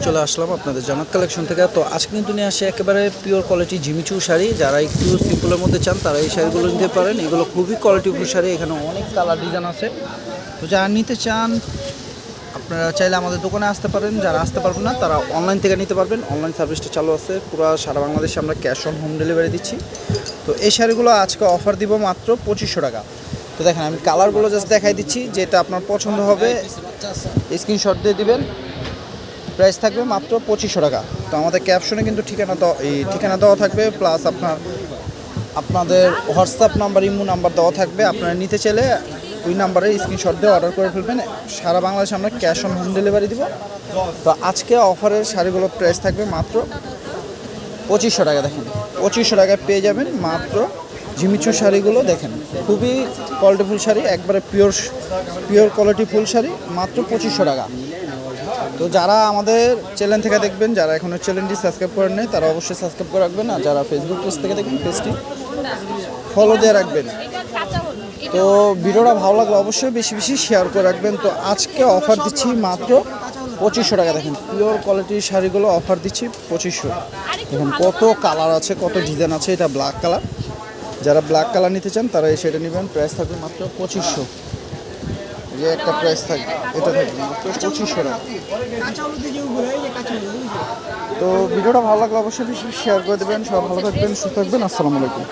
চলে আসলাম আপনাদের জান্নাত কালেকশন থেকে। তো আজকে কিন্তু নিয়ে আসে একেবারে পিওর কোয়ালিটি জিমিচু শাড়ি। যারা একটু সিম্পলের মধ্যে চান তারা এই শাড়িগুলো নিতে পারেন। এগুলো খুবই কোয়ালিটিফুল শাড়ি, এখানে অনেক কালার ডিজাইন আছে। তো যারা নিতে চান আপনারা চাইলে আমাদের দোকানে আসতে পারেন, যারা আসতে পারবেন না তারা অনলাইন থেকে নিতে পারবেন। অনলাইন সার্ভিসটা চালু আছে, পুরো সারা বাংলাদেশে আমরা ক্যাশ অন হোম ডেলিভারি দিচ্ছি। তো এই শাড়িগুলো আজকে অফার দিব মাত্র 2500 টাকা। তো দেখেন আমি কালারগুলো জাস্ট দেখাই দিচ্ছি, যেটা আপনার পছন্দ হবে স্ক্রিনশট দিয়ে দিবেন। প্রাইস থাকবে মাত্র 2500 টাকা। তো আমাদের ক্যাপশনে কিন্তু ঠিকানা দেওয়া থাকবে, প্লাস আপনাদের হোয়াটসঅ্যাপ নাম্বার, ইমো নাম্বার দেওয়া থাকবে। আপনারা নিতে চাইলে ওই নাম্বারে স্ক্রিনশট দিয়ে অর্ডার করে ফেলবেন। সারা বাংলাদেশে আমরা ক্যাশ অন হোম ডেলিভারি দিব। তো আজকে অফারের শাড়িগুলোর প্রাইস থাকবে মাত্র 2500 টাকা। দেখেন 2500 টাকায় পেয়ে যাবেন মাত্র জিমিচু শাড়িগুলো। দেখেন খুবই কোয়ালিটিফুল শাড়ি, একবারে পিওর কোয়ালিটি ফুল শাড়ি, মাত্র 2500 টাকা। তো যারা আমাদের চ্যানেল থেকে দেখবেন, যারা এখনও চ্যানেলটি সাবস্ক্রাইব করেন নাই তারা অবশ্যই সাবস্ক্রাইব করে রাখবেন। আর যারা ফেসবুক পেজ থেকে দেখবেন পেজটি ফলো দিয়ে রাখবেন। তো ভিডিওটা ভালো লাগলে অবশ্যই বেশি বেশি শেয়ার করে রাখবেন। তো আজকে অফার দিচ্ছি মাত্র 2500 টাকা। দেখেন পিওর কোয়ালিটির শাড়িগুলো অফার দিচ্ছি 2500। দেখুন কত কালার আছে, কত ডিজাইন আছে। এটা ব্ল্যাক কালার, যারা ব্ল্যাক কালার নিতে চান তারা এই সেটা নেবেন। প্রাইস থাকবে মাত্র 2500। যে একটা প্রাইস থাকবে, এটা থাকবে মাত্র 2500 টাকা। তো ভিডিওটা ভালো লাগলে অবশ্যই বেশি শেয়ার করে দেবেন। সব ভালো থাকবেন, সুস্থ থাকবেন। আসসালামু আলাইকুম।